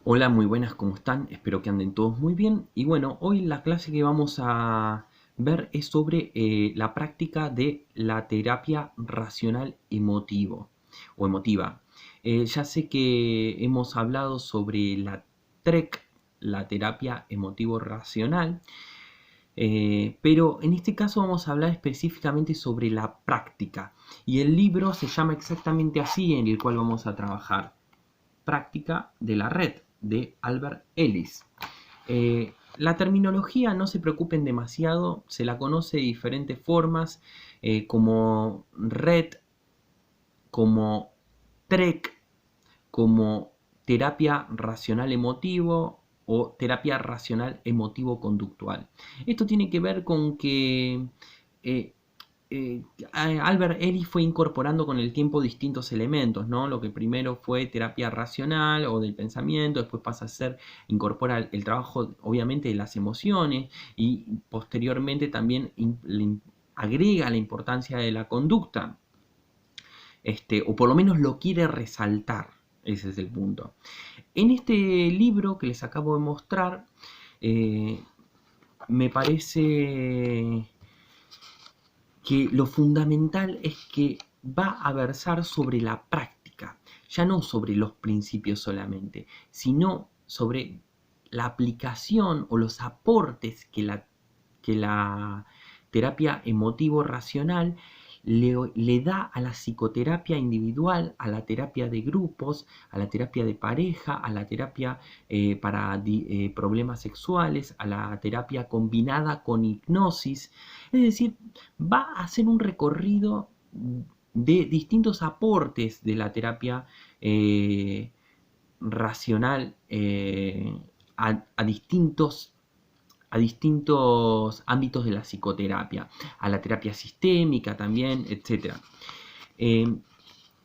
Hola, muy buenas, ¿cómo están? Espero que anden todos muy bien. Y bueno, hoy la clase que vamos a ver es sobre la práctica de la terapia racional emotivo o emotiva. Ya sé que hemos hablado sobre la TREC, la terapia emotivo racional, pero en este caso vamos a hablar específicamente sobre la práctica. Y el libro se llama exactamente así, en el cual vamos a trabajar. Práctica de la red, de Albert Ellis. La terminología no se preocupen demasiado, se la conoce de diferentes formas, como red, como TREC, como terapia racional emotivo o terapia racional emotivo conductual. Esto tiene que ver con que eh, Albert Ellis fue incorporando con el tiempo distintos elementos, ¿no? Lo que primero fue terapia racional o del pensamiento, después pasa a ser, incorpora el trabajo obviamente de las emociones y posteriormente también agrega la importancia de la conducta, o por lo menos lo quiere resaltar, ese es el punto. En este libro que les acabo de mostrar, eh, me parece que lo fundamental es que va a versar sobre la práctica, ya no sobre los principios solamente, sino sobre la aplicación o los aportes que la terapia emotivo-racional le da a la psicoterapia individual, a la terapia de grupos, a la terapia de pareja, a la terapia para problemas sexuales, a la terapia combinada con hipnosis. Es decir, va a hacer un recorrido de distintos aportes de la terapia eh, racional a distintos ámbitos de la psicoterapia, a la terapia sistémica también, etcétera.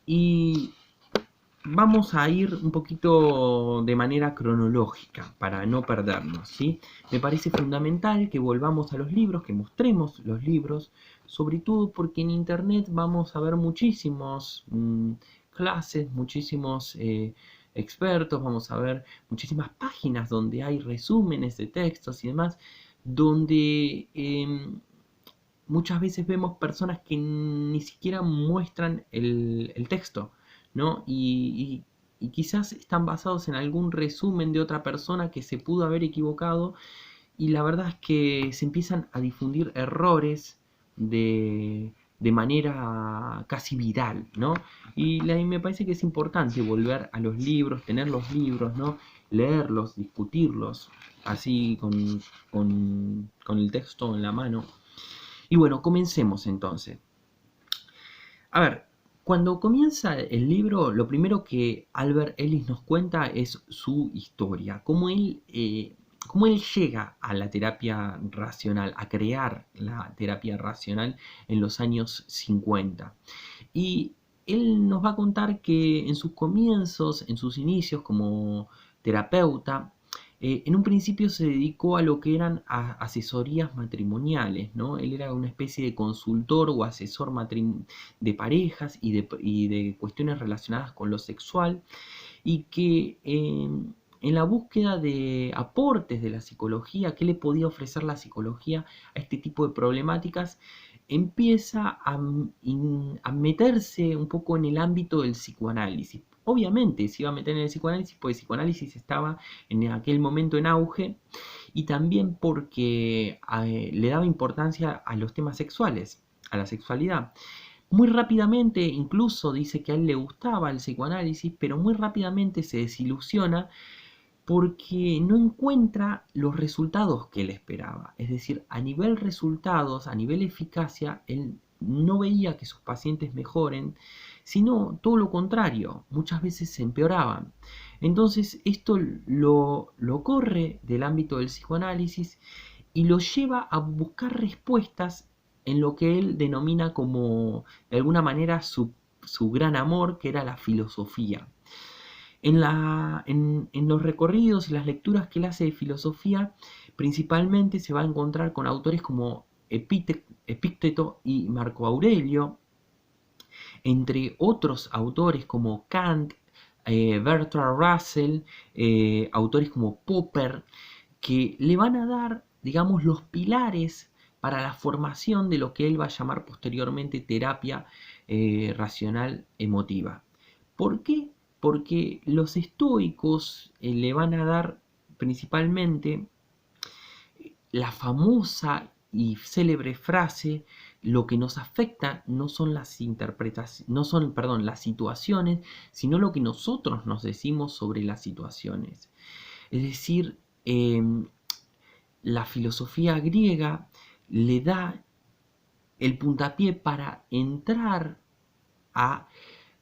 Y vamos a ir un poquito de manera cronológica para no perdernos, ¿sí? Me parece fundamental que volvamos a los libros, que mostremos los libros, sobre todo porque en internet vamos a ver muchísimos clases, muchísimos expertos, vamos a ver muchísimas páginas donde hay resúmenes de textos y demás, donde muchas veces vemos personas que ni siquiera muestran el texto, ¿no? Y quizás están basados en algún resumen de otra persona que se pudo haber equivocado y la verdad es que se empiezan a difundir errores de manera casi viral, ¿no? Me parece que es importante volver a los libros, tener los libros, ¿no? Leerlos, discutirlos, así con el texto en la mano. Y bueno, comencemos entonces. A ver, cuando comienza el libro, lo primero que Albert Ellis nos cuenta es su historia, cómo él llega a la terapia racional, a crear la terapia racional en los años 50. Y él nos va a contar que en sus comienzos, en sus inicios como terapeuta, en un principio se dedicó a lo que eran asesorías matrimoniales, ¿no? Él era una especie de consultor o asesor de parejas y de cuestiones relacionadas con lo sexual, y que en la búsqueda de aportes de la psicología, qué le podía ofrecer la psicología a este tipo de problemáticas, empieza a meterse un poco en el ámbito del psicoanálisis. Obviamente se iba a meter en el psicoanálisis porque el psicoanálisis estaba en aquel momento en auge, y también porque le daba importancia a los temas sexuales, a la sexualidad. Muy rápidamente, incluso dice que a él le gustaba el psicoanálisis, pero muy rápidamente se desilusiona porque no encuentra los resultados que él esperaba. Es decir, a nivel resultados, a nivel eficacia, él no veía que sus pacientes mejoren, sino todo lo contrario, muchas veces se empeoraban. Entonces esto lo corre del ámbito del psicoanálisis y lo lleva a buscar respuestas en lo que él denomina como, de alguna manera, su gran amor, que era la filosofía. En los recorridos y las lecturas que él hace de filosofía, principalmente se va a encontrar con autores como Epícteto y Marco Aurelio, entre otros autores como Kant, Bertrand Russell, autores como Popper, que le van a dar, digamos, los pilares para la formación de lo que él va a llamar posteriormente terapia racional emotiva. ¿Por qué? Porque los estoicos le van a dar principalmente la famosa y célebre frase: lo que nos afecta no son las interpretaciones, no son, perdón, las situaciones, sino lo que nosotros nos decimos sobre las situaciones. Es decir, la filosofía griega le da el puntapié para entrar a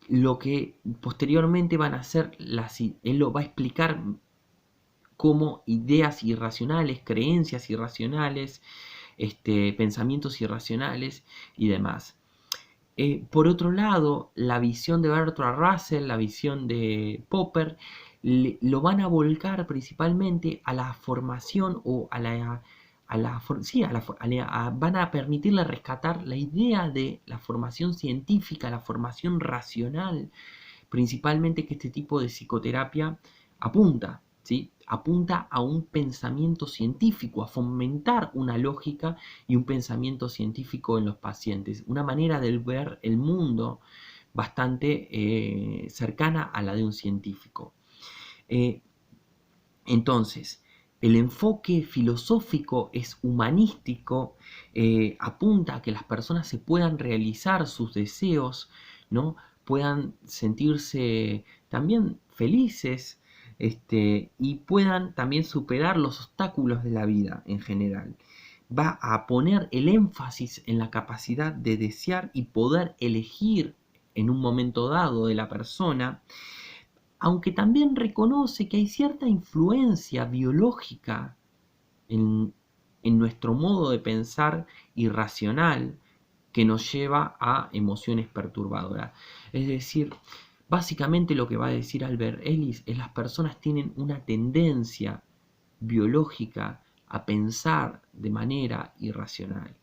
lo que posteriormente van a ser él lo va a explicar como ideas irracionales, creencias irracionales, pensamientos irracionales y demás. Por otro lado, la visión de Bertrand Russell, la visión de Popper, lo van a volcar principalmente a la formación o van a permitirle rescatar la idea de la formación científica, la formación racional, principalmente que este tipo de psicoterapia apunta, ¿sí? Apunta a un pensamiento científico, a fomentar una lógica y un pensamiento científico en los pacientes, una manera de ver el mundo bastante cercana a la de un científico. Entonces, el enfoque filosófico es humanístico, apunta a que las personas se puedan realizar sus deseos, ¿no? Puedan sentirse también felices, y puedan también superar los obstáculos de la vida en general. Va a poner el énfasis en la capacidad de desear y poder elegir en un momento dado de la persona, aunque también reconoce que hay cierta influencia biológica en nuestro modo de pensar irracional que nos lleva a emociones perturbadoras. Es decir, básicamente lo que va a decir Albert Ellis es: las personas tienen una tendencia biológica a pensar de manera irracional.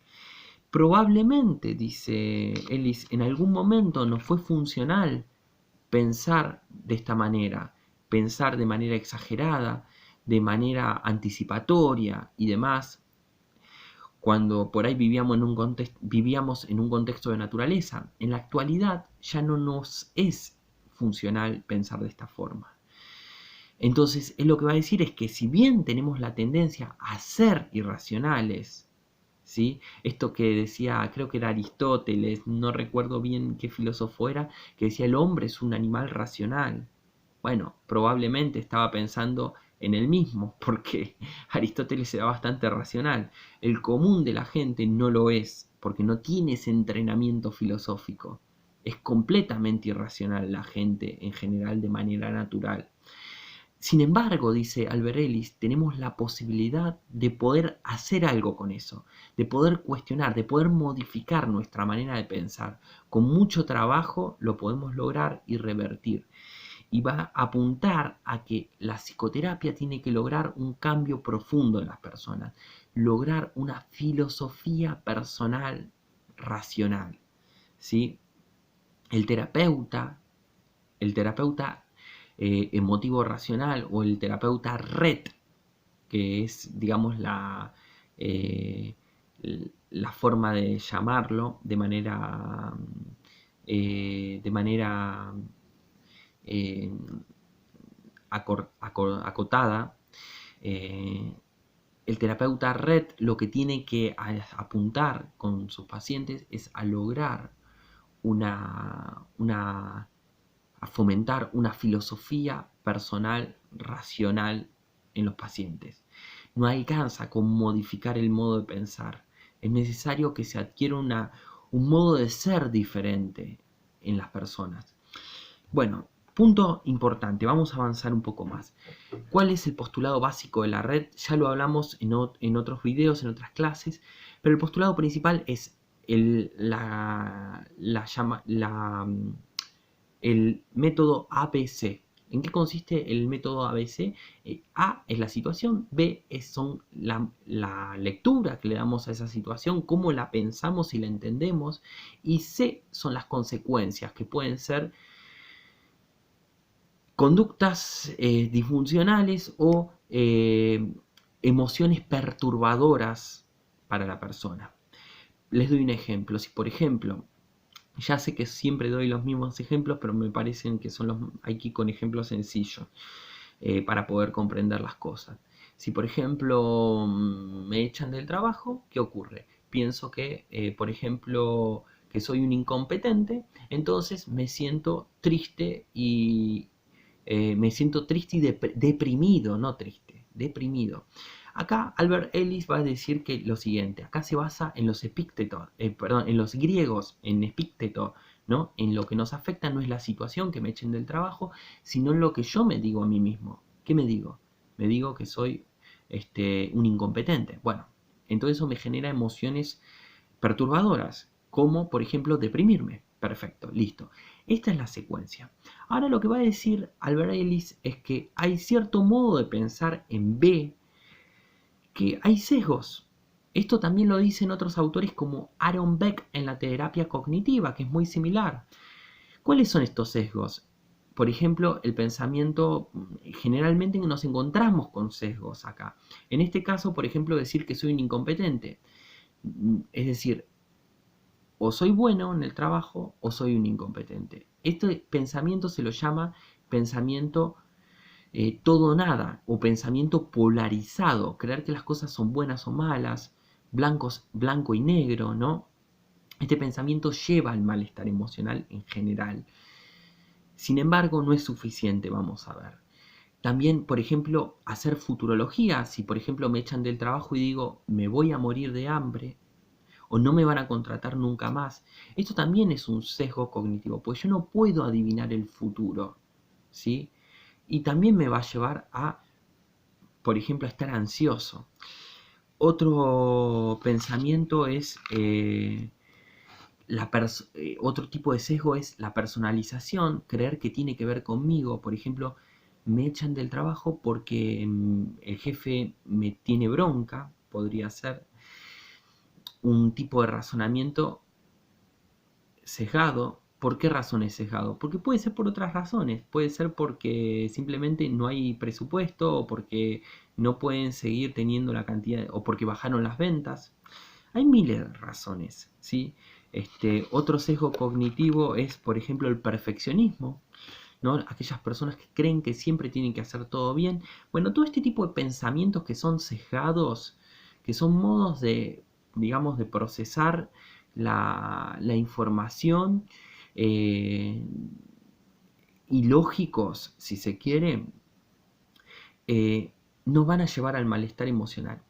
Probablemente, dice Ellis, en algún momento nos fue funcional pensar de esta manera, pensar de manera exagerada, de manera anticipatoria y demás, cuando por ahí vivíamos en un contexto de naturaleza. En la actualidad ya no nos es funcional pensar de esta forma. Entonces, él lo que va a decir es que si bien tenemos la tendencia a ser irracionales, ¿sí? Esto que decía, creo que era Aristóteles, no recuerdo bien qué filósofo era, que decía: el hombre es un animal racional. Bueno, probablemente estaba pensando en él mismo, porque Aristóteles era bastante racional. El común de la gente no lo es, porque no tiene ese entrenamiento filosófico. Es completamente irracional la gente en general de manera natural. Sin embargo, dice Albert Ellis, tenemos la posibilidad de poder hacer algo con eso, de poder cuestionar, de poder modificar nuestra manera de pensar. Con mucho trabajo lo podemos lograr y revertir. Y va a apuntar a que la psicoterapia tiene que lograr un cambio profundo en las personas, lograr una filosofía personal racional, ¿sí? El terapeuta emotivo racional, o el terapeuta red, que es, digamos, eh, la forma de llamarlo de manera eh, acotada. El terapeuta red lo que tiene que apuntar con sus pacientes es a lograr a fomentar una filosofía personal racional en los pacientes. No alcanza con modificar el modo de pensar. Es necesario que se adquiera un modo de ser diferente en las personas. Bueno, punto importante, vamos a avanzar un poco más. ¿Cuál es el postulado básico de la red? Ya lo hablamos en otros videos, en otras clases, pero el postulado principal es el método ABC. ¿En qué consiste el método ABC? A es la situación, B son la lectura que le damos a esa situación, cómo la pensamos y la entendemos, y C son las consecuencias, que pueden ser conductas disfuncionales o emociones perturbadoras para la persona. Les doy un ejemplo. Si por ejemplo, ya sé que siempre doy los mismos ejemplos, pero me parecen que hay que ir con ejemplos sencillos para poder comprender las cosas. Si por ejemplo me echan del trabajo, ¿qué ocurre? Pienso que, por ejemplo, que soy un incompetente, entonces me siento triste y deprimido, no triste, deprimido. Acá Albert Ellis va a decir que lo siguiente, acá se basa en los epíctetos, en los griegos, en epícteto, ¿no? En lo que nos afecta no es la situación que me echen del trabajo, sino en lo que yo me digo a mí mismo. ¿Qué me digo? Me digo que soy un incompetente. Bueno, entonces eso me genera emociones perturbadoras, como por ejemplo deprimirme. Perfecto, listo. Esta es la secuencia. Ahora lo que va a decir Albert Ellis es que hay cierto modo de pensar en B, que hay sesgos. Esto también lo dicen otros autores como Aaron Beck en la terapia cognitiva, que es muy similar. ¿Cuáles son estos sesgos? Por ejemplo, el pensamiento, generalmente nos encontramos con sesgos acá. En este caso, por ejemplo, decir que soy un incompetente. Es decir, o soy bueno en el trabajo o soy un incompetente. Este pensamiento se lo llama pensamiento todo o nada o pensamiento polarizado, creer que las cosas son buenas o malas, blanco y negro, ¿no? Este pensamiento lleva al malestar emocional en general. Sin embargo, no es suficiente, vamos a ver. También, por ejemplo, hacer futurología. Si, por ejemplo, me echan del trabajo y digo, me voy a morir de hambre, o no me van a contratar nunca más. Esto también es un sesgo cognitivo, pues yo no puedo adivinar el futuro, ¿sí? Y también me va a llevar a, por ejemplo, a estar ansioso. Otro pensamiento es, otro tipo de sesgo es la personalización, creer que tiene que ver conmigo. Por ejemplo, me echan del trabajo porque el jefe me tiene bronca, podría ser un tipo de razonamiento sesgado. ¿Por qué razón es sesgado? Porque puede ser por otras razones. Puede ser porque simplemente no hay presupuesto o porque no pueden seguir teniendo la cantidad o porque bajaron las ventas. Hay miles de razones, ¿sí? Otro sesgo cognitivo es, por ejemplo, el perfeccionismo, ¿no? Aquellas personas que creen que siempre tienen que hacer todo bien. Bueno, todo este tipo de pensamientos que son sesgados, que son modos de, digamos, de procesar la información eh, ilógicos, si se quiere, eh, nos van a llevar al malestar emocional.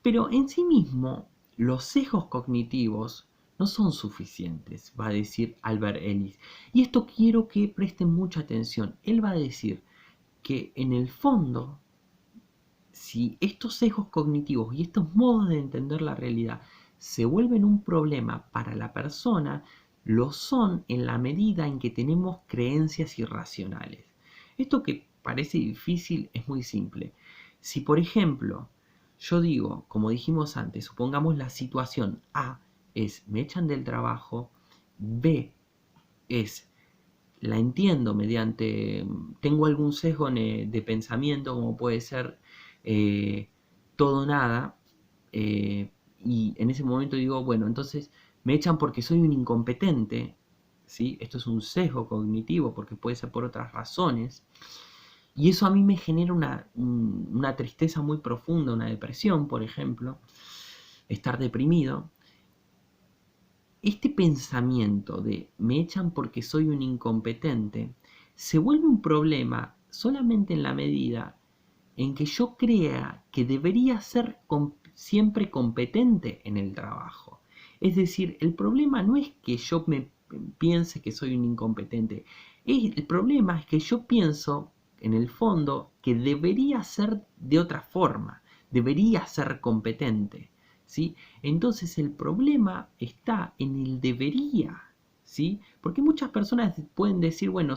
Pero en sí mismo, los sesgos cognitivos no son suficientes, va a decir Albert Ellis. Y esto quiero que presten mucha atención. Él va a decir que en el fondo, si estos sesgos cognitivos y estos modos de entender la realidad se vuelven un problema para la persona, lo son en la medida en que tenemos creencias irracionales. Esto que parece difícil es muy simple. Si por ejemplo yo digo, como dijimos antes, supongamos la situación A es me echan del trabajo, B es la entiendo mediante, tengo algún sesgo de pensamiento como puede ser eh, todo o nada, y en ese momento digo, bueno, entonces me echan porque soy un incompetente, ¿sí? Esto es un sesgo cognitivo porque puede ser por otras razones, y eso a mí me genera una tristeza muy profunda, una depresión, por ejemplo, estar deprimido. Este pensamiento de me echan porque soy un incompetente se vuelve un problema solamente en la medida en que yo crea que debería ser siempre competente en el trabajo. Es decir, el problema no es que yo me piense que soy un incompetente, el problema es que yo pienso en el fondo que debería ser de otra forma, debería ser competente. ¿Sí? Entonces el problema está en el debería, ¿sí? Porque muchas personas pueden decir, bueno,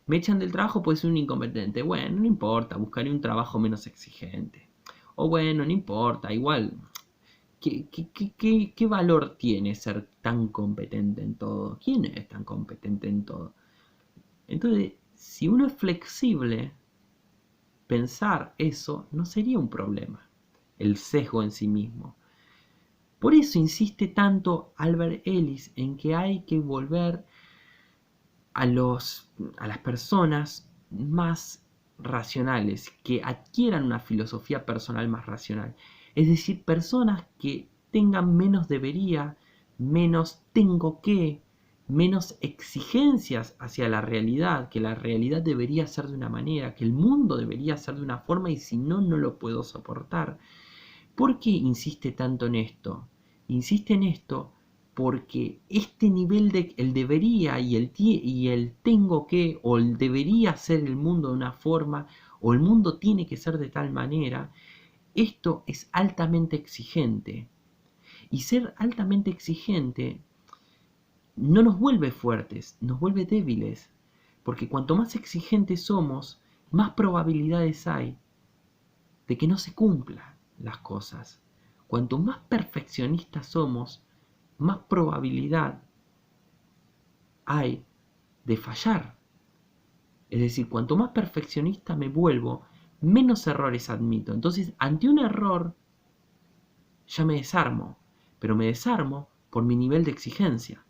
me echan del trabajo, pues soy un incompetente. Bueno, no importa, buscaré un trabajo menos exigente. O bueno, no importa, igual, ¿qué valor tiene ser tan competente en todo? ¿Quién es tan competente en todo? Entonces, Si uno es flexible, pensar eso no sería un problema, el sesgo en sí mismo. Por eso insiste tanto Albert Ellis en que hay que volver a las personas más racionales, que adquieran una filosofía personal más racional. Es decir, personas que tengan menos debería, menos tengo que, menos exigencias hacia la realidad, que la realidad debería ser de una manera, que el mundo debería ser de una forma y si no, no lo puedo soportar. ¿Por qué insiste tanto en esto? Insiste en esto porque este nivel de el debería y el tengo que, o el debería ser el mundo de una forma, o el mundo tiene que ser de tal manera, esto es altamente exigente. Y ser altamente exigente no nos vuelve fuertes, nos vuelve débiles. Porque cuanto más exigentes somos, más probabilidades hay de que no se cumplan las cosas. Cuanto más perfeccionistas somos, más probabilidad hay de fallar. Es decir, cuanto más perfeccionista me vuelvo, menos errores admito. Entonces, ante un error, ya me desarmo. Pero me desarmo por mi nivel de exigencia.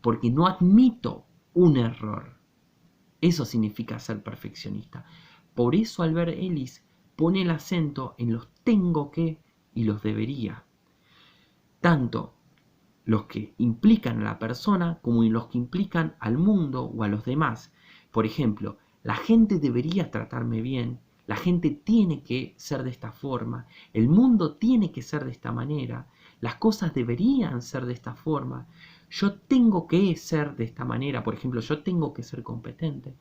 Porque no admito un error. Eso significa ser perfeccionista. Por eso Albert Ellis pone el acento en los tengo que y los debería. Tanto los que implican a la persona como en los que implican al mundo o a los demás. Por ejemplo, la gente debería tratarme bien, la gente tiene que ser de esta forma, el mundo tiene que ser de esta manera, las cosas deberían ser de esta forma, yo tengo que ser de esta manera, por ejemplo, yo tengo que ser competente,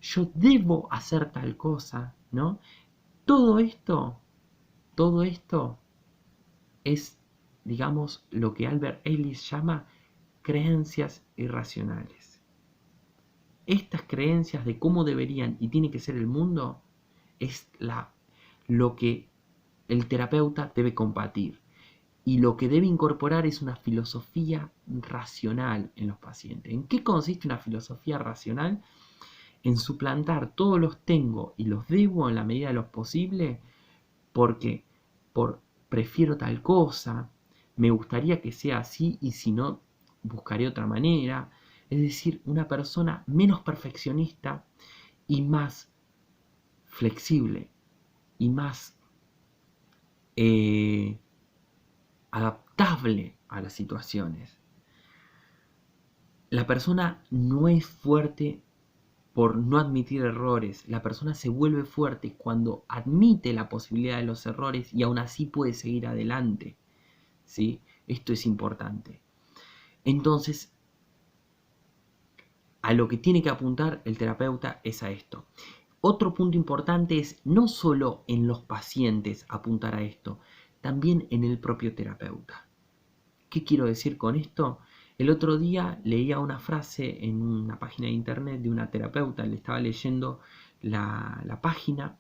yo debo hacer tal cosa, ¿no? Todo esto, todo esto es, digamos, lo que Albert Ellis llama creencias irracionales. Estas creencias de cómo deberían y tiene que ser el mundo es lo que el terapeuta debe combatir. Y lo que debe incorporar es una filosofía racional en los pacientes. ¿En qué consiste una filosofía racional? En suplantar todos los tengo y los debo en la medida de lo posible porque prefiero tal cosa, me gustaría que sea así y si no, buscaré otra manera. Es decir, una persona menos perfeccionista y más flexible y más adaptable a las situaciones. La persona no es fuerte por no admitir errores. La persona se vuelve fuerte cuando admite la posibilidad de los errores y aún así puede seguir adelante. ¿Sí? Esto es importante. Entonces, a lo que tiene que apuntar el terapeuta es a esto. Otro punto importante es no solo en los pacientes apuntar a esto, también en el propio terapeuta. ¿Qué quiero decir con esto? El otro día leía una frase en una página de internet de una terapeuta, le estaba leyendo la página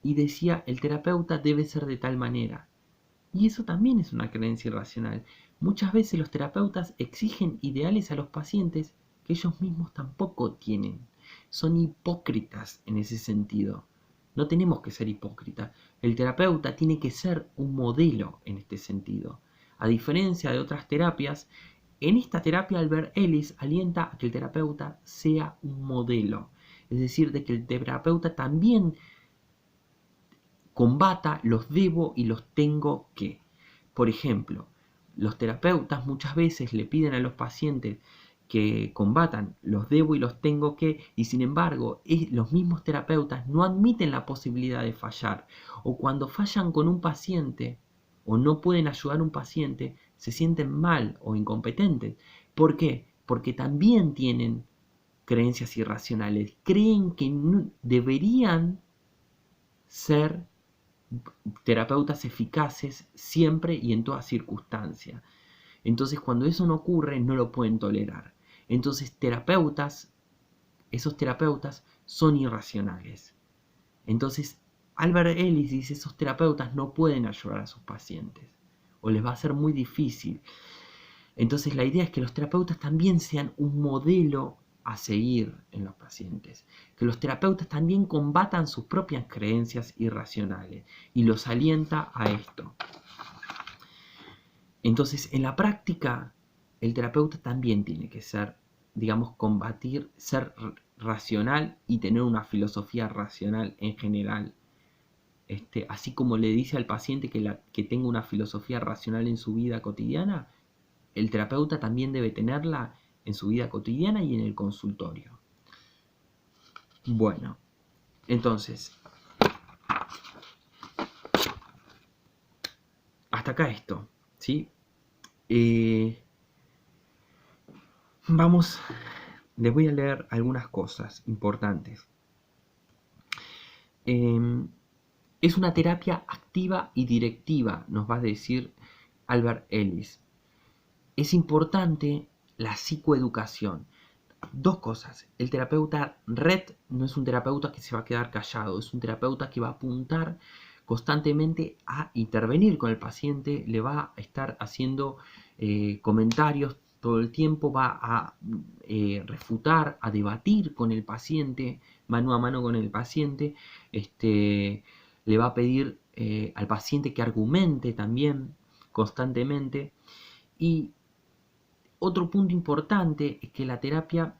y decía, el terapeuta debe ser de tal manera. Y eso también es una creencia irracional. Muchas veces los terapeutas exigen ideales a los pacientes que ellos mismos tampoco tienen. Son hipócritas en ese sentido. No tenemos que ser hipócritas. El terapeuta tiene que ser un modelo en este sentido. A diferencia de otras terapias, en esta terapia Albert Ellis alienta a que el terapeuta sea un modelo. Es decir, de que el terapeuta también combata los debo y los tengo que. Por ejemplo, los terapeutas muchas veces le piden a los pacientes que combatan los debo y los tengo que, y sin embargo los mismos terapeutas no admiten la posibilidad de fallar, o cuando fallan con un paciente o no pueden ayudar a un paciente, se sienten mal o incompetentes. ¿Por qué? Porque también tienen creencias irracionales, creen que no, deberían ser terapeutas eficaces siempre y en toda circunstancia. Entonces, cuando eso no ocurre, no lo pueden tolerar. Entonces, esos terapeutas son irracionales. Entonces, Albert Ellis dice, esos terapeutas no pueden ayudar a sus pacientes o les va a ser muy difícil. Entonces, la idea es que los terapeutas también sean un modelo a seguir en los pacientes, que los terapeutas también combatan sus propias creencias irracionales y los alienta a esto. Entonces, en la práctica, el terapeuta también tiene que ser, digamos, combatir, ser racional y tener una filosofía racional en general. Así como le dice al paciente que tenga una filosofía racional en su vida cotidiana, el terapeuta también debe tenerla en su vida cotidiana y en el consultorio. Bueno, entonces, hasta acá esto, ¿sí? Les voy a leer algunas cosas importantes. Es una terapia activa y directiva, nos va a decir Albert Ellis. Es importante la psicoeducación. Dos cosas. El terapeuta red no es un terapeuta que se va a quedar callado, es un terapeuta que va a apuntar constantemente a intervenir con el paciente, le va a estar haciendo comentarios todo el tiempo, va a refutar, a debatir con el paciente, mano a mano con el paciente, le va a pedir al paciente que argumente también constantemente. Y otro punto importante es que la terapia,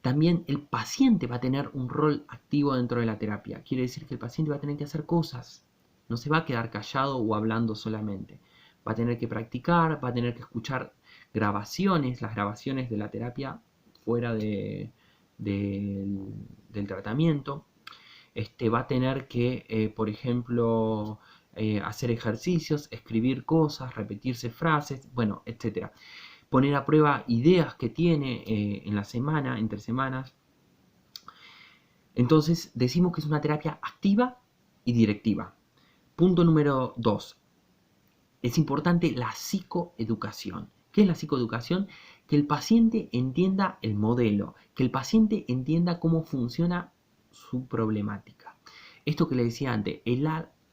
también el paciente va a tener un rol activo dentro de la terapia. Quiere decir que el paciente va a tener que hacer cosas. No se va a quedar callado o hablando solamente. Va a tener que practicar, va a tener que escuchar grabaciones, las grabaciones de la terapia fuera del tratamiento. Va a tener que, por ejemplo, hacer ejercicios, escribir cosas, repetirse frases, bueno, etcétera. Poner a prueba ideas que tiene en la semana, entre semanas. Entonces decimos que es una terapia activa y directiva. Punto número 2. Es importante la psicoeducación. ¿Qué es la psicoeducación? Que el paciente entienda el modelo, que el paciente entienda cómo funciona su problemática. Esto que le decía antes, el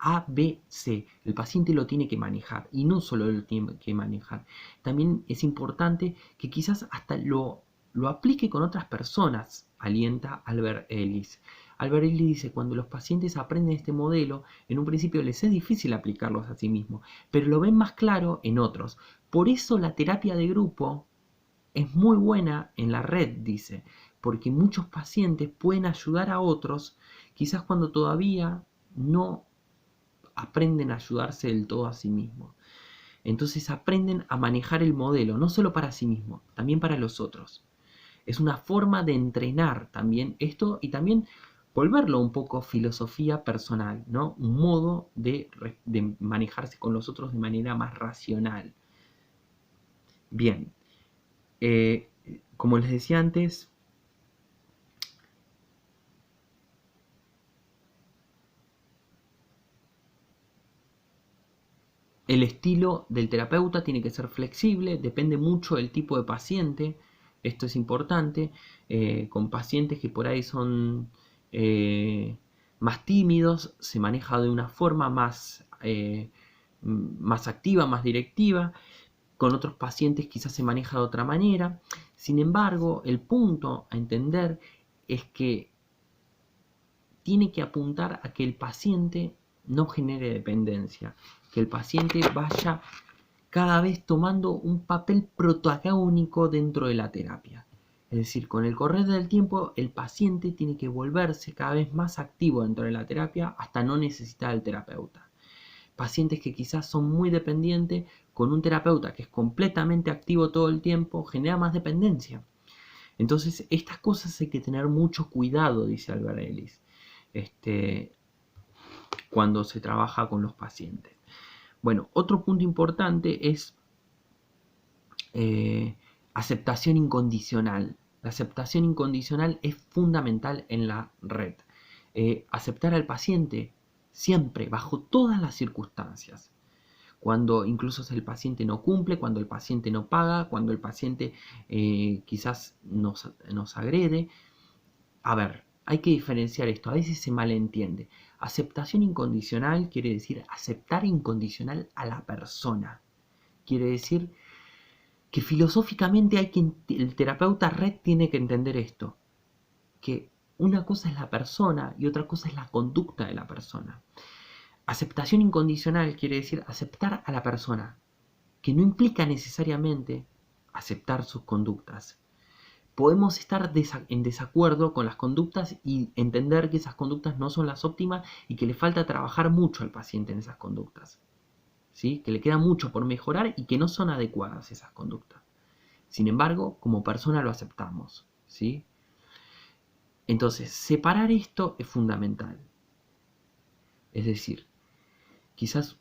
ABC, el paciente lo tiene que manejar y no solo lo tiene que manejar. También es importante que quizás hasta lo aplique con otras personas, alienta Albert Ellis. Albert Ellis dice, cuando los pacientes aprenden este modelo, en un principio les es difícil aplicarlos a sí mismos, pero lo ven más claro en otros. Por eso la terapia de grupo es muy buena en la red, dice, porque muchos pacientes pueden ayudar a otros, quizás cuando todavía no aprenden a ayudarse del todo a sí mismos. Entonces aprenden a manejar el modelo, no solo para sí mismos, también para los otros. Es una forma de entrenar también esto y también volverlo un poco filosofía personal, ¿no? Un modo de manejarse con los otros de manera más racional. Bien, como les decía antes, el estilo del terapeuta tiene que ser flexible, depende mucho del tipo de paciente, esto es importante, con pacientes que por ahí son más tímidos, se maneja de una forma más activa, más directiva, con otros pacientes quizás se maneja de otra manera. Sin embargo, el punto a entender es que tiene que apuntar a que el paciente no genere dependencia, que el paciente vaya cada vez tomando un papel protagónico dentro de la terapia. Es decir, con el correr del tiempo, el paciente tiene que volverse cada vez más activo dentro de la terapia hasta no necesitar al terapeuta. Pacientes que quizás son muy dependientes, con un terapeuta que es completamente activo todo el tiempo, genera más dependencia. Entonces, estas cosas hay que tener mucho cuidado, dice Albert Ellis, cuando se trabaja con los pacientes. Bueno, otro punto importante es aceptación incondicional. La aceptación incondicional es fundamental en la red. Aceptar al paciente siempre, bajo todas las circunstancias. Cuando incluso el paciente no cumple, cuando el paciente no paga, cuando el paciente quizás nos agrede. A ver, hay que diferenciar esto, a veces se malentiende. Aceptación incondicional quiere decir aceptar incondicional a la persona. Quiere decir que filosóficamente el terapeuta red tiene que entender esto, que una cosa es la persona y otra cosa es la conducta de la persona. Aceptación incondicional quiere decir aceptar a la persona, que no implica necesariamente aceptar sus conductas. Podemos estar en desacuerdo con las conductas y entender que esas conductas no son las óptimas y que le falta trabajar mucho al paciente en esas conductas, ¿sí? Que le queda mucho por mejorar y que no son adecuadas esas conductas. Sin embargo, como persona lo aceptamos, ¿sí? Entonces, separar esto es fundamental. Es decir, quizás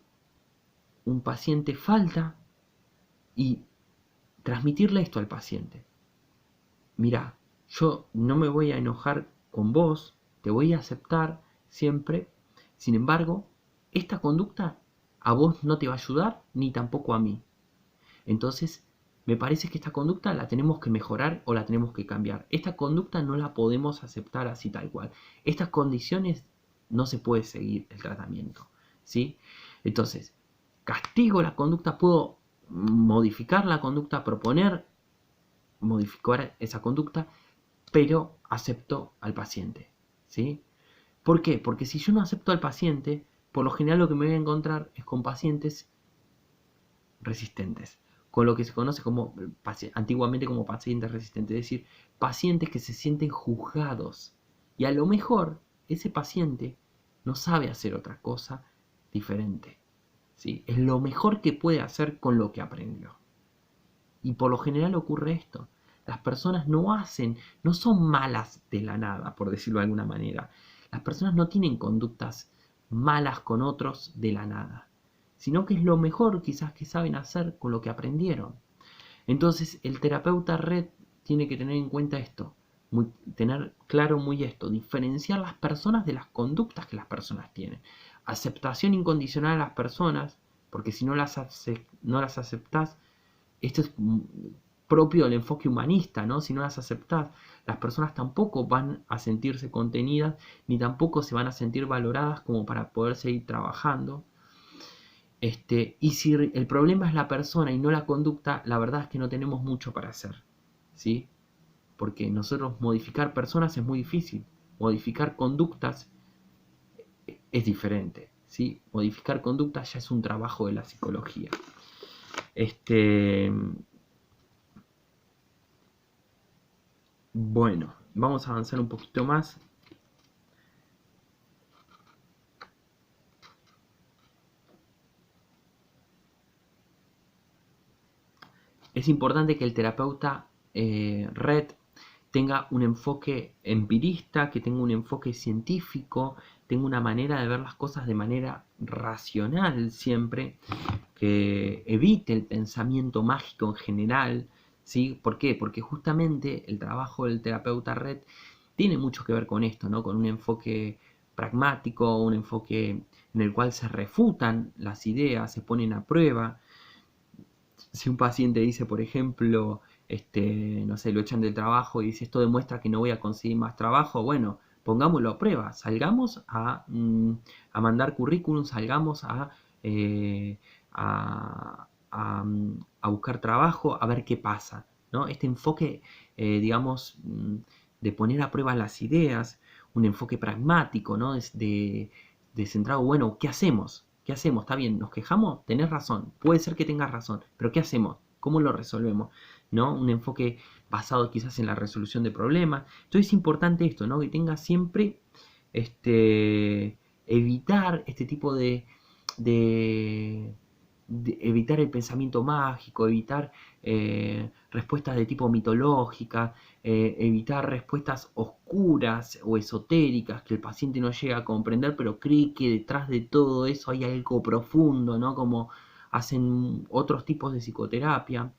un paciente falta y transmitirle esto al paciente. Mira, yo no me voy a enojar con vos, te voy a aceptar siempre. Sin embargo, esta conducta a vos no te va a ayudar ni tampoco a mí. Entonces, me parece que esta conducta la tenemos que mejorar o la tenemos que cambiar. Esta conducta no la podemos aceptar así tal cual. Estas condiciones no se puede seguir el tratamiento, ¿sí? Entonces, castigo la conducta, puedo modificar la conducta, proponer modificar esa conducta, pero acepto al paciente, ¿sí? ¿Por qué? Porque si yo no acepto al paciente, por lo general lo que me voy a encontrar es con pacientes resistentes, con lo que se conoce como antiguamente como pacientes resistentes, es decir, pacientes que se sienten juzgados. Y a lo mejor ese paciente no sabe hacer otra cosa diferente, ¿sí? Es lo mejor que puede hacer con lo que aprendió. Y por lo general ocurre esto. Las personas no son malas de la nada, por decirlo de alguna manera. Las personas no tienen conductas malas con otros de la nada, sino que es lo mejor quizás que saben hacer con lo que aprendieron. Entonces el terapeuta red tiene que tener en cuenta esto, tener claro muy esto, diferenciar las personas de las conductas que las personas tienen. Aceptación incondicional a las personas, porque si no las aceptás, esto es propio del enfoque humanista, ¿no? Si no las aceptás, las personas tampoco van a sentirse contenidas, ni tampoco se van a sentir valoradas como para poder seguir trabajando. Y si el problema es la persona y no la conducta, la verdad es que no tenemos mucho para hacer, ¿sí? Porque nosotros modificar personas es muy difícil, modificar conductas es diferente, ¿sí? Modificar conductas ya es un trabajo de la psicología. Bueno, vamos a avanzar un poquito más. Es importante que el terapeuta red tenga un enfoque empirista, que tenga un enfoque científico, tenga una manera de ver las cosas de manera racional siempre, que evite el pensamiento mágico en general, ¿sí? ¿Por qué? Porque justamente el trabajo del terapeuta red tiene mucho que ver con esto, ¿no? Con un enfoque pragmático, un enfoque en el cual se refutan las ideas, se ponen a prueba. Si un paciente dice, por ejemplo, no sé, lo echan del trabajo y dice esto demuestra que no voy a conseguir más trabajo, bueno, pongámoslo a prueba, salgamos a mandar currículum, salgamos a buscar trabajo, a ver qué pasa, ¿no? Este enfoque, digamos, de poner a prueba las ideas, un enfoque pragmático, ¿no? De centrado, bueno, ¿qué hacemos? ¿Qué hacemos? Está bien, nos quejamos, tenés razón, puede ser que tengas razón, pero ¿qué hacemos? ¿Cómo lo resolvemos? ¿No? Un enfoque basado quizás en la resolución de problemas. Entonces es importante esto, ¿no? Que tenga siempre evitar este tipo de evitar el pensamiento mágico, evitar respuestas de tipo mitológica, evitar respuestas oscuras o esotéricas que el paciente no llega a comprender, pero cree que detrás de todo eso hay algo profundo, ¿no? Como hacen otros tipos de psicoterapia.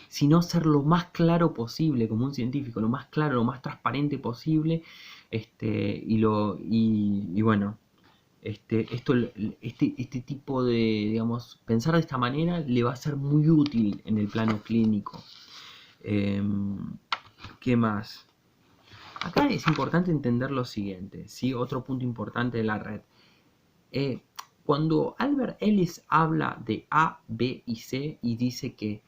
Sino ser lo más claro posible, como un científico, lo más claro, lo más transparente posible, y bueno, este tipo de, digamos, pensar de esta manera le va a ser muy útil en el plano clínico. ¿Qué más? Acá es importante entender lo siguiente, ¿sí? Otro punto importante de la red. Cuando Albert Ellis habla de A, B y C y dice que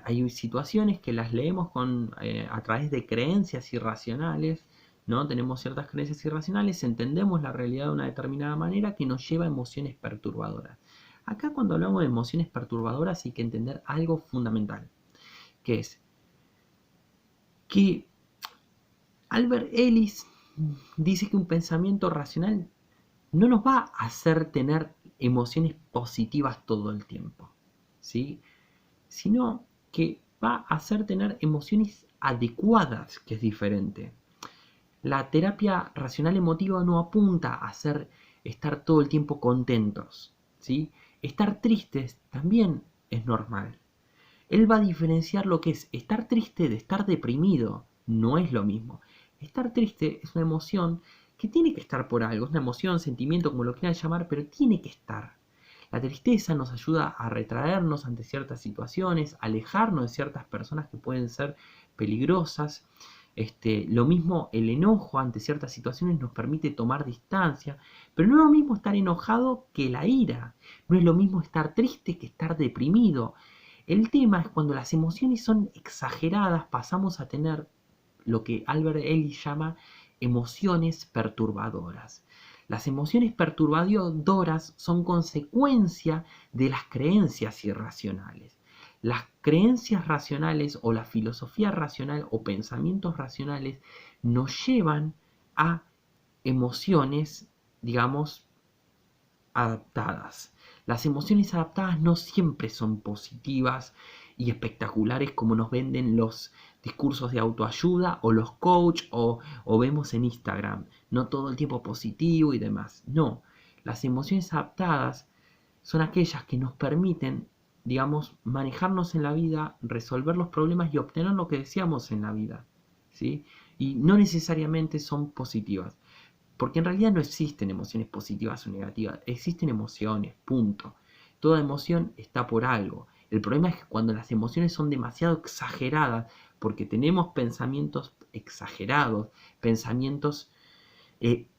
hay situaciones que las leemos a través de creencias irracionales, ¿no? Tenemos ciertas creencias irracionales, entendemos la realidad de una determinada manera que nos lleva a emociones perturbadoras. Acá cuando hablamos de emociones perturbadoras hay que entender algo fundamental, que es que Albert Ellis dice que un pensamiento racional no nos va a hacer tener emociones positivas todo el tiempo, ¿sí? Sino que va a hacer tener emociones adecuadas, que es diferente. La terapia racional emotiva no apunta a estar todo el tiempo contentos, ¿sí? Estar tristes también es normal. Él va a diferenciar lo que es estar triste de estar deprimido. No es lo mismo. Estar triste es una emoción que tiene que estar por algo. Es una emoción, sentimiento, como lo quieran llamar, pero tiene que estar. La tristeza nos ayuda a retraernos ante ciertas situaciones, alejarnos de ciertas personas que pueden ser peligrosas. Lo mismo el enojo ante ciertas situaciones nos permite tomar distancia, pero no es lo mismo estar enojado que la ira. No es lo mismo estar triste que estar deprimido. El tema es cuando las emociones son exageradas, pasamos a tener lo que Albert Ellis llama emociones perturbadoras. Las emociones perturbadoras son consecuencia de las creencias irracionales. Las creencias racionales o la filosofía racional o pensamientos racionales nos llevan a emociones, digamos, adaptadas. Las emociones adaptadas no siempre son positivas y espectaculares como nos venden los discursos de autoayuda o los coach o vemos en Instagram. No todo el tiempo positivo y demás. No, las emociones adaptadas son aquellas que nos permiten, digamos, manejarnos en la vida, resolver los problemas y obtener lo que deseamos en la vida, ¿sí? Y no necesariamente son positivas. Porque en realidad no existen emociones positivas o negativas, existen emociones, punto. Toda emoción está por algo. El problema es que cuando las emociones son demasiado exageradas, porque tenemos pensamientos exagerados, pensamientos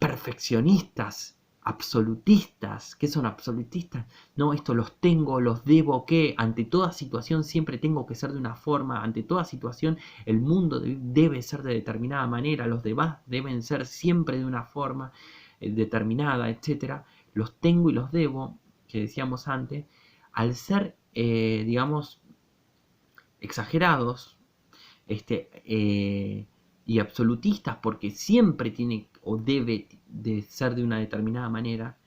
perfeccionistas, absolutistas. ¿Qué son absolutistas? No, esto los tengo, los debo, que ante toda situación siempre tengo que ser de una forma, ante toda situación el mundo debe ser de determinada manera, los demás deben ser siempre de una forma determinada, etcétera. Los tengo y los debo, que decíamos antes, al ser, digamos, exagerados, y absolutistas porque siempre tiene o debe de ser de una determinada manera,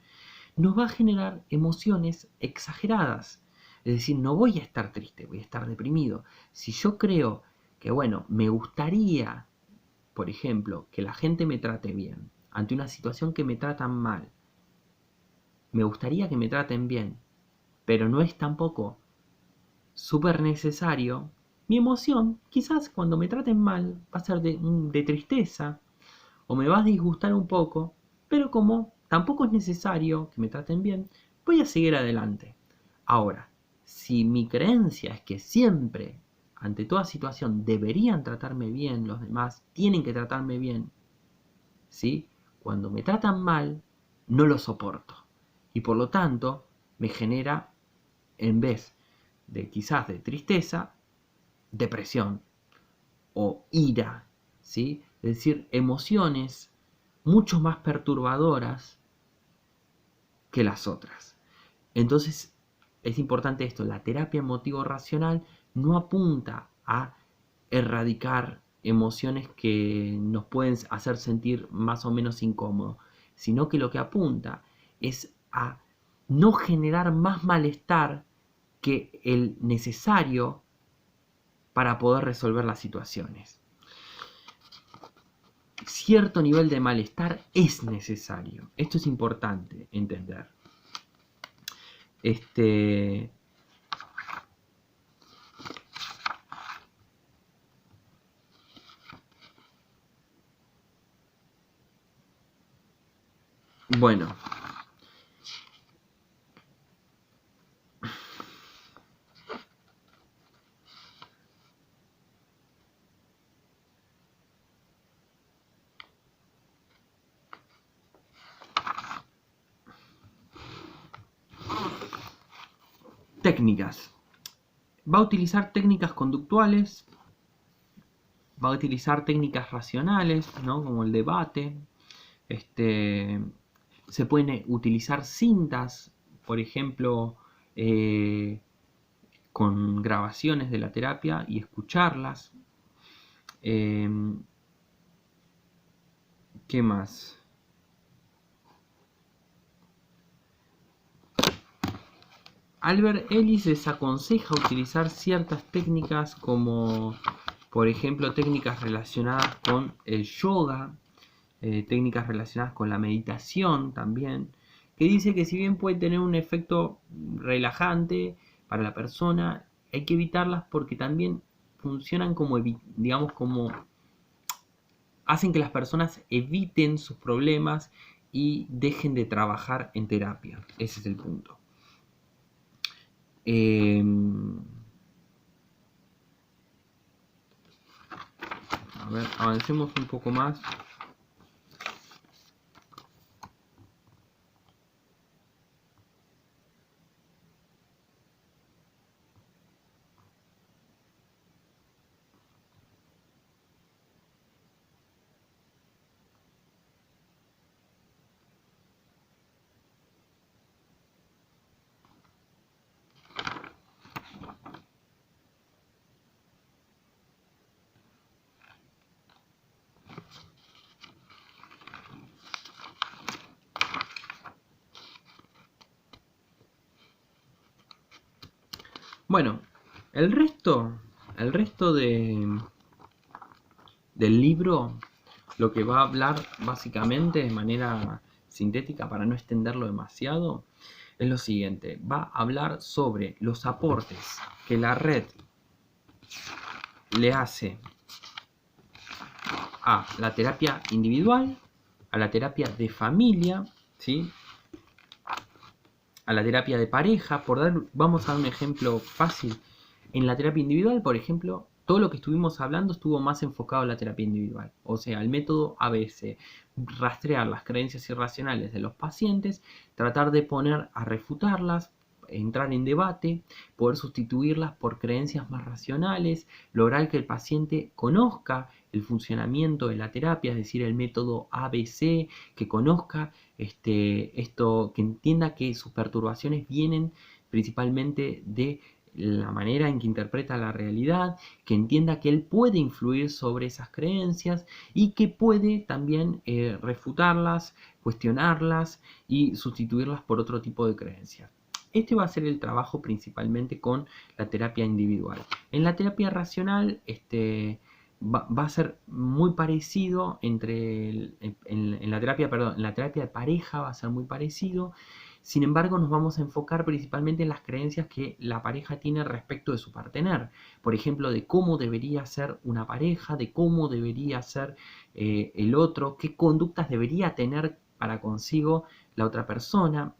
nos va a generar emociones exageradas. Es decir, no voy a estar triste, voy a estar deprimido. Si yo creo que, bueno, me gustaría, por ejemplo, que la gente me trate bien, ante una situación que me tratan mal, me gustaría que me traten bien, pero no es tampoco súper necesario, mi emoción, quizás cuando me traten mal, va a ser de tristeza o me va a disgustar un poco, pero como tampoco es necesario que me traten bien, voy a seguir adelante. Ahora, si mi creencia es que siempre, ante toda situación, deberían tratarme bien los demás, tienen que tratarme bien, ¿sí? Cuando me tratan mal, no lo soporto. Y por lo tanto, me genera, en vez de quizás de tristeza, depresión o ira, ¿sí? Es decir, emociones mucho más perturbadoras que las otras. Entonces, es importante esto, la terapia emotivo-racional no apunta a erradicar emociones que nos pueden hacer sentir más o menos incómodos, sino que lo que apunta es a no generar más malestar que el necesario para poder resolver las situaciones. Cierto nivel de malestar es necesario. Esto es importante entender. Bueno. técnicas. Va a utilizar técnicas conductuales, va a utilizar técnicas racionales, ¿no? Como el debate. Se pueden utilizar cintas, por ejemplo, con grabaciones de la terapia y escucharlas. ¿Qué más? Albert Ellis les aconseja utilizar ciertas técnicas como, por ejemplo, técnicas relacionadas con el yoga, técnicas relacionadas con la meditación también, que dice que si bien puede tener un efecto relajante para la persona, hay que evitarlas porque también funcionan como, digamos, como hacen que las personas eviten sus problemas y dejen de trabajar en terapia. Ese es el punto. A ver, avancemos un poco más. Bueno, el resto del libro, lo que va a hablar básicamente de manera sintética para no extenderlo demasiado, es lo siguiente. Va a hablar sobre los aportes que la red le hace a la terapia individual, a la terapia de familia, ¿sí? A la terapia de pareja. Vamos a dar un ejemplo fácil. En la terapia individual, por ejemplo, todo lo que estuvimos hablando estuvo más enfocado en la terapia individual. O sea, el método ABC, rastrear las creencias irracionales de los pacientes, tratar de poner a refutarlas, entrar en debate, poder sustituirlas por creencias más racionales, lograr que el paciente conozca el funcionamiento de la terapia, es decir, el método ABC, que conozca esto, que entienda que sus perturbaciones vienen principalmente de la manera en que interpreta la realidad, que entienda que él puede influir sobre esas creencias y que puede también refutarlas, cuestionarlas y sustituirlas por otro tipo de creencias. Este va a ser el trabajo principalmente con la terapia individual. En la terapia racional, va a ser muy parecido en la terapia de pareja va a ser muy parecido. Sin embargo, nos vamos a enfocar principalmente en las creencias que la pareja tiene respecto de su partener. Por ejemplo, de cómo debería ser una pareja, de cómo debería ser el otro, qué conductas debería tener para consigo la otra persona.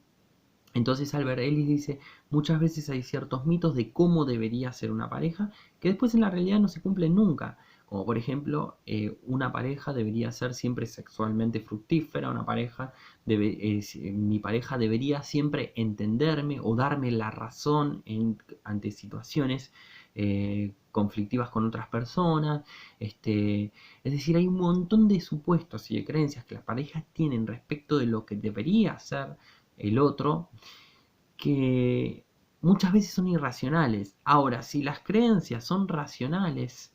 Entonces Albert Ellis dice, muchas veces hay ciertos mitos de cómo debería ser una pareja que después en la realidad no se cumplen nunca. Como por ejemplo, una pareja debería ser siempre sexualmente fructífera, mi pareja debería siempre entenderme o darme la razón ante situaciones conflictivas con otras personas. Es decir, hay un montón de supuestos y de creencias que las parejas tienen respecto de lo que debería ser el otro, que muchas veces son irracionales. Ahora, si las creencias son racionales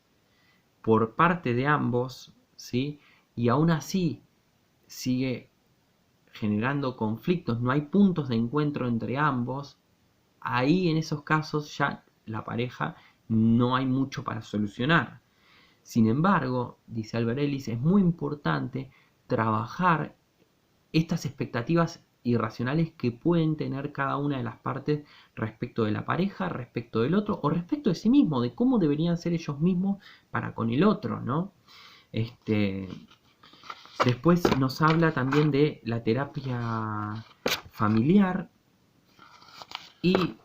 por parte de ambos, ¿sí? Y aún así sigue generando conflictos, no hay puntos de encuentro entre ambos, ahí en esos casos ya la pareja no hay mucho para solucionar. Sin embargo, dice Albert Ellis, es muy importante trabajar estas expectativas irracionales que pueden tener cada una de las partes respecto de la pareja, respecto del otro o respecto de sí mismo, de cómo deberían ser ellos mismos para con el otro, ¿no? Después nos habla también de la terapia familiar y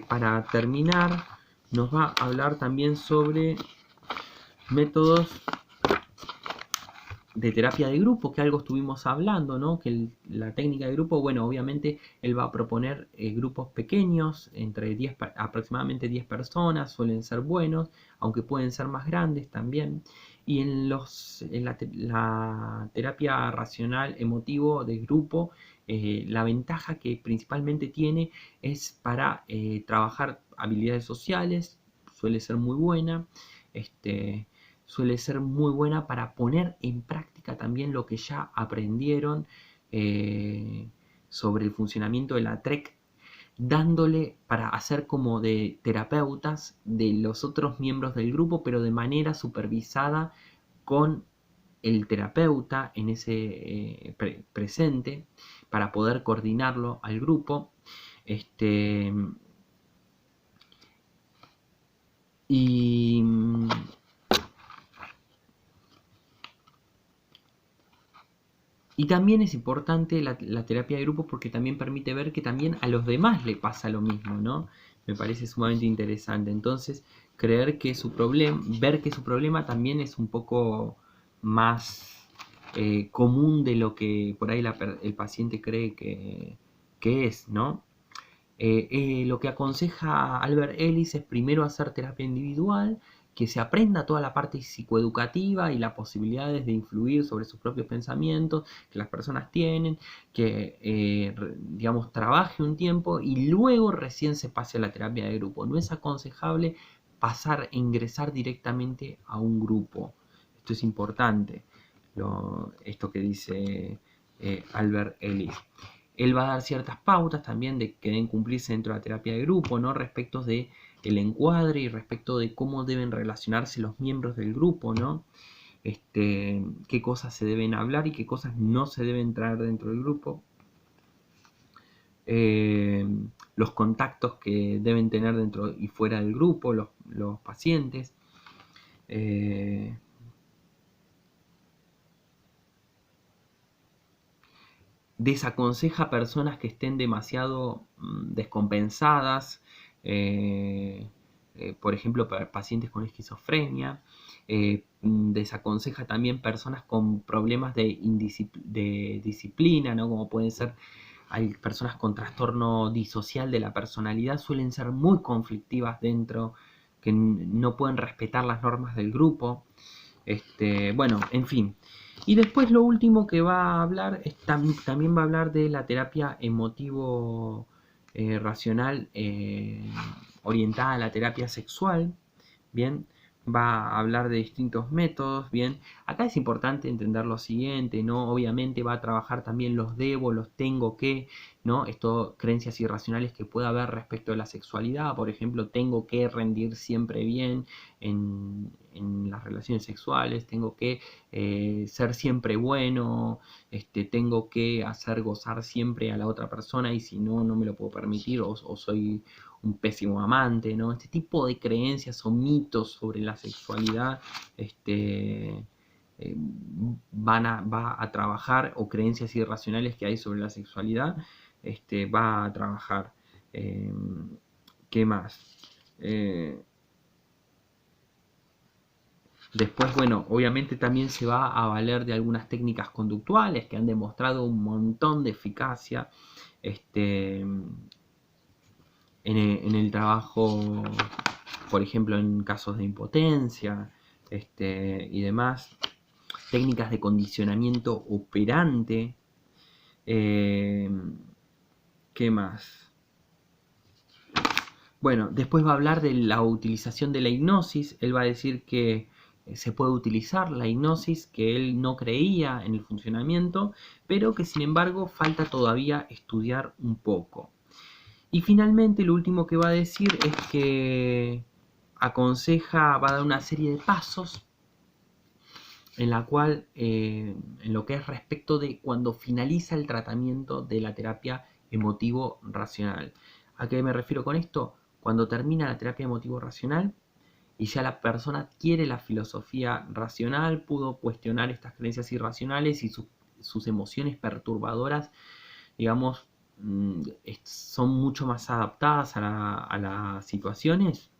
para terminar nos va a hablar también sobre métodos de terapia de grupo, que algo estuvimos hablando, ¿no? Que la técnica de grupo, bueno, obviamente él va a proponer grupos pequeños, entre 10, aproximadamente 10 personas, suelen ser buenos, aunque pueden ser más grandes también. Y en la terapia racional emotivo de grupo, la ventaja que principalmente tiene es para trabajar habilidades sociales, suele ser muy buena. Este, Suele ser muy buena para poner en práctica también lo que ya aprendieron eh, sobre el funcionamiento de la TREC, dándole para hacer como de terapeutas de los otros miembros del grupo, pero de manera supervisada con el terapeuta en ese presente, para poder coordinarlo al grupo. Este, y Y también es importante la terapia de grupo porque también permite ver que también a los demás le pasa lo mismo, ¿no? Me parece sumamente interesante. Entonces, ver que su problema también es un poco más común de lo que por ahí el paciente cree que es, ¿no? Lo que aconseja Albert Ellis es primero hacer terapia individual, que se aprenda toda la parte psicoeducativa y las posibilidades de influir sobre sus propios pensamientos que las personas tienen, que digamos trabaje un tiempo y luego recién se pase a la terapia de grupo. No es aconsejable ingresar directamente a un grupo. Esto es importante, esto que dice Albert Ellis. Él va a dar ciertas pautas también que deben cumplirse dentro de la terapia de grupo, ¿no? Respecto de el encuadre y respecto de cómo deben relacionarse los miembros del grupo, ¿no? Qué cosas se deben hablar y qué cosas no se deben traer dentro del grupo. Los contactos que deben tener dentro y fuera del grupo, los pacientes. Desaconseja personas que estén demasiado descompensadas, por ejemplo, pacientes con esquizofrenia. Desaconseja también personas con problemas de disciplina, ¿no? Como pueden ser, hay personas con trastorno disocial de la personalidad, suelen ser muy conflictivas dentro, que no pueden respetar las normas del grupo. Bueno, en fin. Y después lo último que va a hablar, también va a hablar de la terapia emotivo racional orientada a la terapia sexual. Bien, va a hablar de distintos métodos. Bien, acá es importante entender lo siguiente, ¿no? Obviamente va a trabajar también los debo, los tengo que, ¿no? Esto, creencias irracionales que pueda haber respecto a la sexualidad. Por ejemplo, tengo que rendir siempre bien en las relaciones sexuales, tengo que ser siempre bueno, tengo que hacer gozar siempre a la otra persona y si no, no me lo puedo permitir o soy un pésimo amante, ¿no? Este tipo de creencias o mitos sobre la sexualidad va a trabajar, o creencias irracionales que hay sobre la sexualidad, va a trabajar. ¿Qué más? Después, bueno, obviamente también se va a valer de algunas técnicas conductuales que han demostrado un montón de eficacia en el trabajo, por ejemplo, en casos de impotencia y demás. Técnicas de condicionamiento operante. ¿Qué más? Bueno, después va a hablar de la utilización de la hipnosis. Él va a decir que se puede utilizar la hipnosis, que él no creía en el funcionamiento, pero que sin embargo falta todavía estudiar un poco. Y finalmente lo último que va a decir es que va a dar una serie de pasos en la cual, en lo que es respecto de cuando finaliza el tratamiento de la terapia emotivo racional. ¿A qué me refiero con esto? Cuando termina la terapia emotivo racional y ya la persona adquiere la filosofía racional, pudo cuestionar estas creencias irracionales y sus emociones perturbadoras, digamos, son mucho más adaptadas a las situaciones.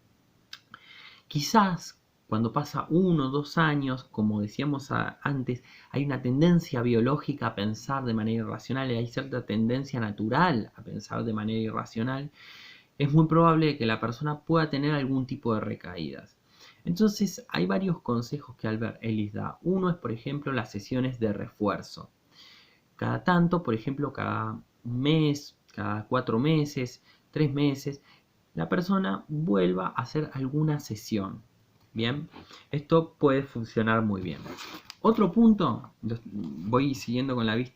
Quizás Cuando pasa 1 o 2 años, como decíamos antes, hay una tendencia biológica a pensar de manera irracional, y hay cierta tendencia natural a pensar de manera irracional. Es muy probable que la persona pueda tener algún tipo de recaídas. Entonces, hay varios consejos que Albert Ellis da. Uno es, por ejemplo, las sesiones de refuerzo. Cada tanto, por ejemplo, cada mes, cada 4 meses, 3 meses, la persona vuelva a hacer alguna sesión. Bien, esto puede funcionar muy bien. Otro punto, voy siguiendo con la vista